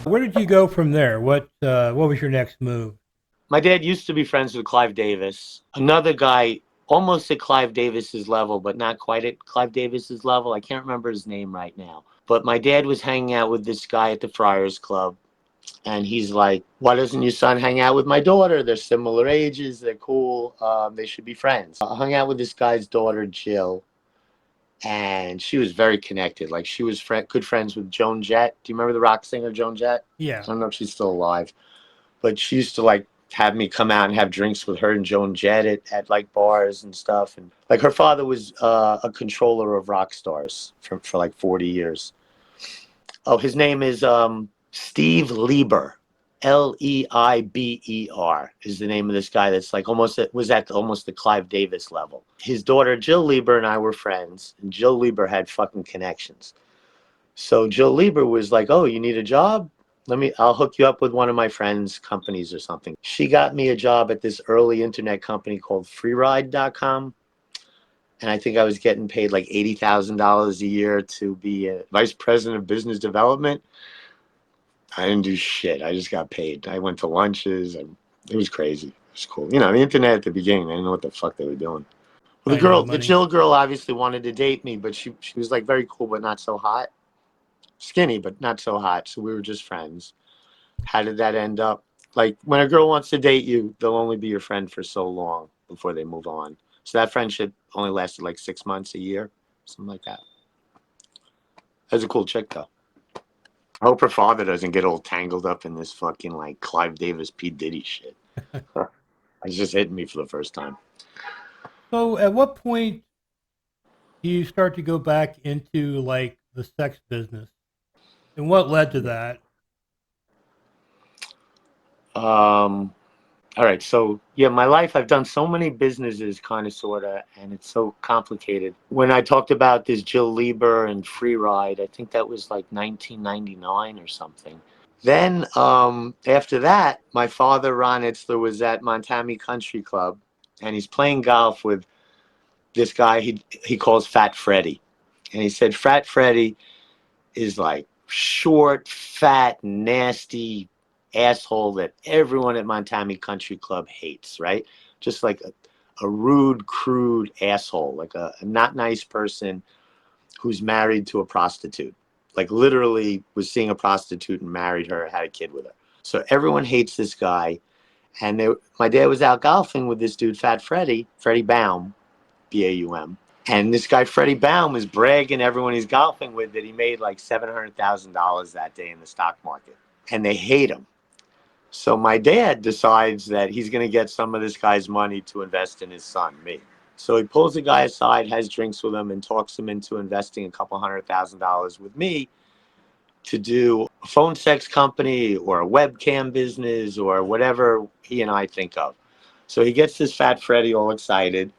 Where did you go from there? What was your next move? My dad used to be friends with Clive Davis, another guy almost at Clive Davis's level, but not quite at Clive Davis's level. I can't remember his name right now. But my dad was hanging out with this guy at the Friars Club, and he's like, "Why doesn't your son hang out with my daughter? They're similar ages. They're cool. They should be friends." I hung out with this guy's daughter, Jill, and she was very connected. Like she was good friends with Joan Jett. Do you remember the rock singer Joan Jett? I Yeah. don't know if she's still alive, but she used to like have me come out and have drinks with her and Joan Jett at like bars and stuff. And like her father was a controller of rock stars for like 40 years. Oh, his name is Steve Lieber. Leiber is the name of this guy that's like was at almost the Clive Davis level. His daughter Jill Lieber and I were friends, and Jill Lieber had fucking connections. So Jill Lieber was like, "Oh, you need a job? I'll hook you up with one of my friends' companies or something." She got me a job at this early internet company called freeride.com. And I think I was getting paid like $80,000 a year to be a vice president of business development. I didn't do shit. I just got paid. I went to lunches, and it was crazy. It was cool. You know, the internet at the beginning, I didn't know what the fuck they were doing. Well, I know the money. Jill girl obviously wanted to date me, but she was like very cool, but not so hot. Skinny, but not so hot. So we were just friends. How did that end up? Like when a girl wants to date you, they'll only be your friend for so long before they move on. So that friendship only lasted like 6 months, a year, something like that. That's a cool chick though. I hope her father doesn't get all tangled up in this fucking like Clive Davis, P. Diddy shit. It's just hitting me for the first time. So, at what point do you start to go back into like the sex business, and what led to that? Um, all right, so yeah, my life, I've done so many businesses, kind of, sort of, and it's so complicated. When I talked about this Jill Lieber and Free Ride, I think that was like 1999 or something. Then after that, my father, Ron Itzler, was at Montami Country Club, and he's playing golf with this guy he calls Fat Freddy. And he said Fat Freddy is like short, fat, nasty asshole that everyone at Montami Country Club hates, right? Just like a rude, crude asshole, like a not nice person who's married to a prostitute. Like literally was seeing a prostitute and married her, had a kid with her. So everyone hates this guy. And my dad was out golfing with this dude, Fat Freddy, Freddie Baum, Baum. And this guy, Freddie Baum, is bragging to everyone he's golfing with that he made like $700,000 that day in the stock market. And they hate him. So my dad decides that he's going to get some of this guy's money to invest in his son, me. So he pulls the guy aside, has drinks with him, and talks him into investing a couple $100,000 with me to do a phone sex company or a webcam business or whatever he and I think of. So he gets this Fat Freddy all excited.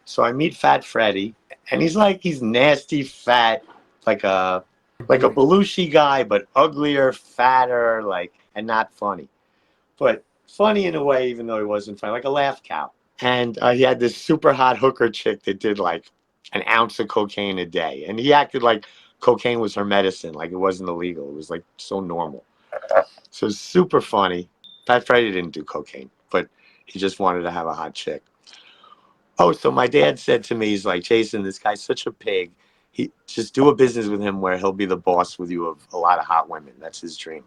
So I meet Fat Freddy, and he's nasty, fat, like a Belushi guy, but uglier, fatter, like, and not funny. But funny in a way, even though he wasn't funny, like a laugh cow. And he had this super hot hooker chick that did like an ounce of cocaine a day, and he acted like cocaine was her medicine, like it wasn't illegal. It was like so normal. So super funny. Fat Freddy didn't do cocaine, but he just wanted to have a hot chick. Oh, so my dad said to me, he's like, "Jason, this guy's such a pig. He just do a business with him where he'll be the boss with you of a lot of hot women. That's his dream."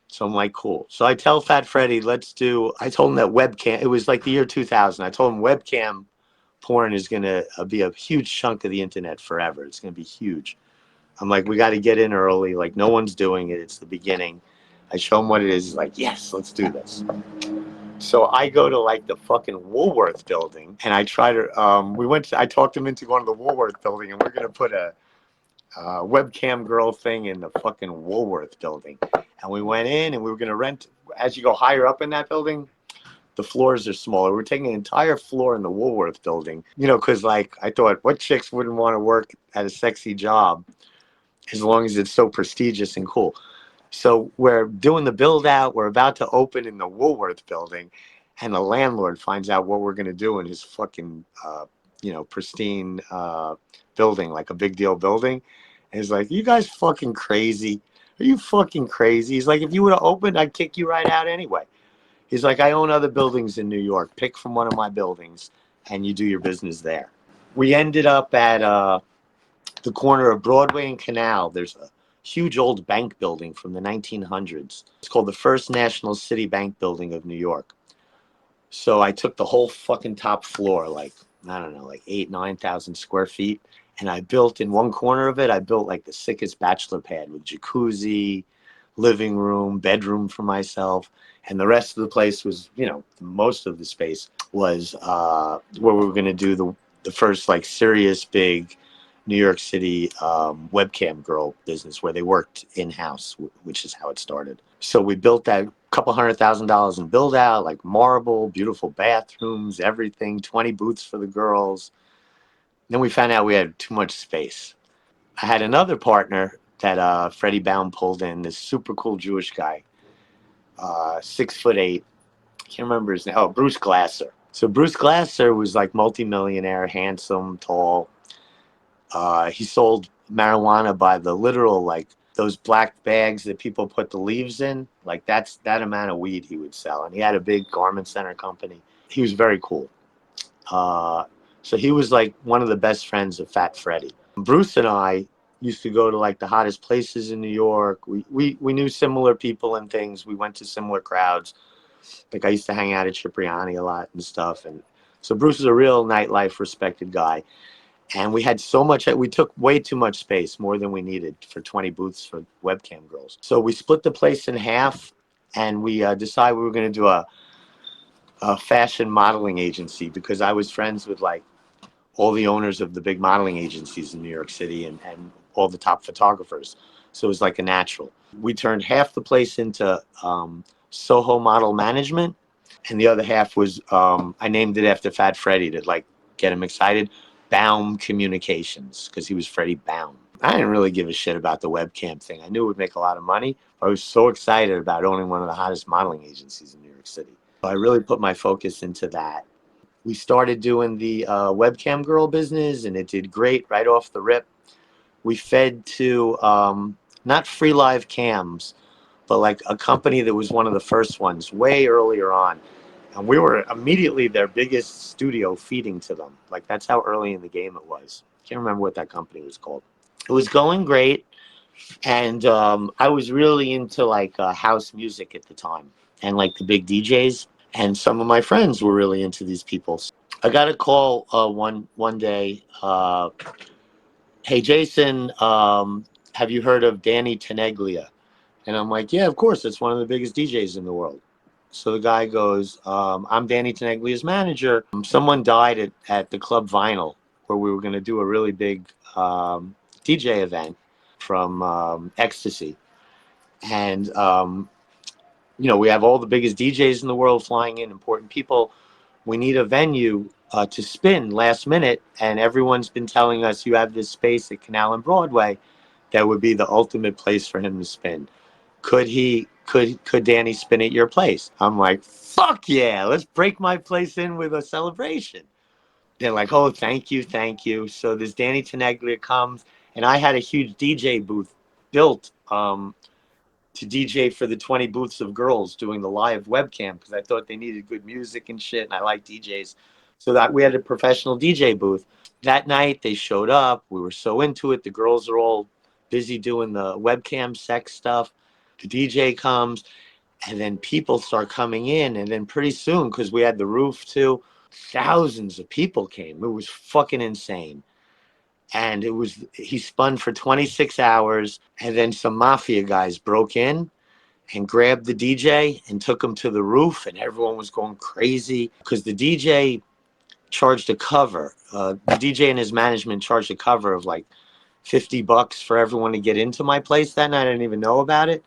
So I'm like, cool. So I tell Fat Freddy, I told him that webcam, it was like the year 2000. I told him webcam porn is going to be a huge chunk of the internet forever. It's going to be huge. I'm like, we got to get in early. Like, no one's doing it. It's the beginning. I show him what it is. He's like, yes, let's do this. So I go to like the fucking Woolworth building, and I try to, I talked him into going to the Woolworth building, and we're going to put a webcam girl thing in the fucking Woolworth building. And we went in, and we were going to rent, as you go higher up in that building, the floors are smaller. We're taking an entire floor in the Woolworth building, because like I thought, what chicks wouldn't want to work at a sexy job as long as it's so prestigious and cool? So we're doing the build out. We're about to open in the Woolworth building, and the landlord finds out what we're going to do in his fucking, pristine building, like a big deal building. And he's like, you guys fucking crazy. Are you fucking crazy? He's like, if you would have opened, I'd kick you right out anyway. He's like, I own other buildings in New York. Pick from one of my buildings and you do your business there. We ended up at the corner of Broadway and Canal. There's a huge old bank building from the 1900s. It's called the First National City Bank Building of New York. So I took the whole fucking top floor, like, I don't know, like 9,000 square feet. And I built in one corner of it, I built like the sickest bachelor pad with jacuzzi, living room, bedroom for myself. And the rest of the place was, you know, most of the space was where we were going to do the first like serious big New York City webcam girl business where they worked in-house, which is how it started. So we built that couple $100,000 in build out, like marble, beautiful bathrooms, everything, 20 booths for the girls. Then we found out we had too much space. I had another partner that Freddie Baum pulled in, this super cool Jewish guy, 6'8". Can't remember his name. Oh, Bruce Glasser. So Bruce Glasser was like multimillionaire, handsome, tall. He sold marijuana by the literal, like those black bags that people put the leaves in. Like that's that amount of weed he would sell. And he had a big garment center company. He was very cool. So he was like one of the best friends of Fat Freddy. Bruce and I used to go to like the hottest places in New York. We knew similar people and things. We went to similar crowds. Like I used to hang out at Cipriani a lot and stuff. And so Bruce is a real nightlife respected guy. And we had so much, we took way too much space, more than we needed for 20 booths for webcam girls. So we split the place in half and we decided we were going to do a fashion modeling agency because I was friends with like all the owners of the big modeling agencies in New York City and all the top photographers. So it was like a natural. We turned half the place into Soho Model Management, and the other half was I named it after Fat Freddy to like get him excited. Baum Communications, because he was Freddie Baum. I didn't really give a shit about the webcam thing. I knew it would make a lot of money. I was so excited about owning one of the hottest modeling agencies in New York City. So I really put my focus into that. We started doing the webcam girl business, and it did great right off the rip. We fed to not Free Live Cams, but like a company that was one of the first ones way earlier on. And we were immediately their biggest studio feeding to them. Like that's how early in the game it was. Can't remember what that company was called. It was going great. And I was really into like house music at the time and like the big DJs. And some of my friends were really into these people. I got a call one day. Hey, Jason, have you heard of Danny Tenaglia? And I'm like, yeah, of course. It's one of the biggest DJs in the world. So the guy goes, I'm Danny Tenaglia's manager. Someone died at the Club Vinyl where we were going to do a really big DJ event from Ecstasy. And, we have all the biggest DJs in the world flying in, important people. We need a venue to spin last minute. And everyone's been telling us you have this space at Canal and Broadway that would be the ultimate place for him to spin. Could Danny spin at your place? I'm like, fuck yeah, let's break my place in with a celebration. They're like, oh, thank you, thank you. So this Danny Tenaglia comes, and I had a huge DJ booth built to DJ for the 20 booths of girls doing the live webcam because I thought they needed good music and shit, and I like DJs. So that we had a professional DJ booth. That night they showed up. We were so into it. The girls are all busy doing the webcam sex stuff. The DJ comes, and then people start coming in, and then pretty soon, because we had the roof too, thousands of people came. It was fucking insane. And he spun for 26 hours, and then some mafia guys broke in and grabbed the DJ and took him to the roof, and everyone was going crazy because the DJ charged a cover. The DJ and his management charged a cover of like $50 for everyone to get into my place that night. I didn't even know about it.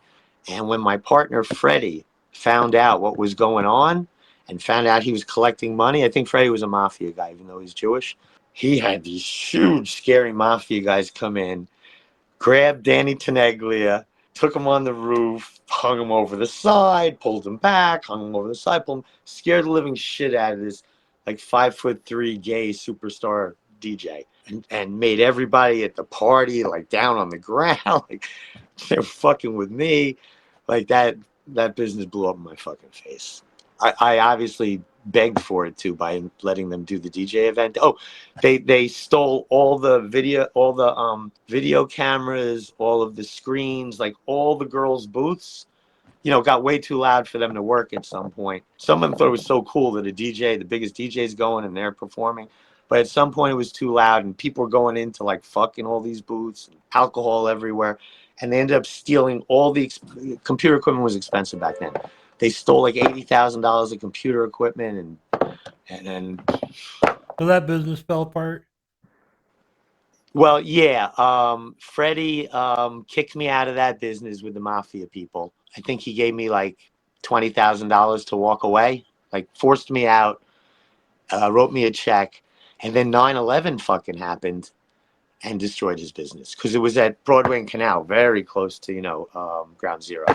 And when my partner Freddie found out what was going on and found out he was collecting money, I think Freddie was a mafia guy, even though he's Jewish. He had these huge, scary mafia guys come in, grabbed Danny Tenaglia, took him on the roof, hung him over the side, pulled him back, hung him over the side, pulled him, scared the living shit out of this like 5'3" gay superstar DJ, and made everybody at the party like down on the ground, like they're fucking with me, like that business blew up in my fucking face. I obviously begged for it too by letting them do the DJ event. Oh, they stole all the video cameras, all of the screens, like all the girls' booths. You know, got way too loud for them to work at some point. Some of them thought it was so cool that the biggest DJ's going and they're performing. But at some point it was too loud and people were going into like fucking all these booths, and alcohol everywhere. And they ended up stealing all the computer equipment was expensive back then. They stole like $80,000 of computer equipment and then So that business fell apart. well, yeah. Freddie kicked me out of that business with the mafia people. I think he gave me like $20,000 to walk away, like forced me out, wrote me a check, and then 9/11 fucking happened and destroyed his business because it was at Broadway and Canal, very close to Ground Zero.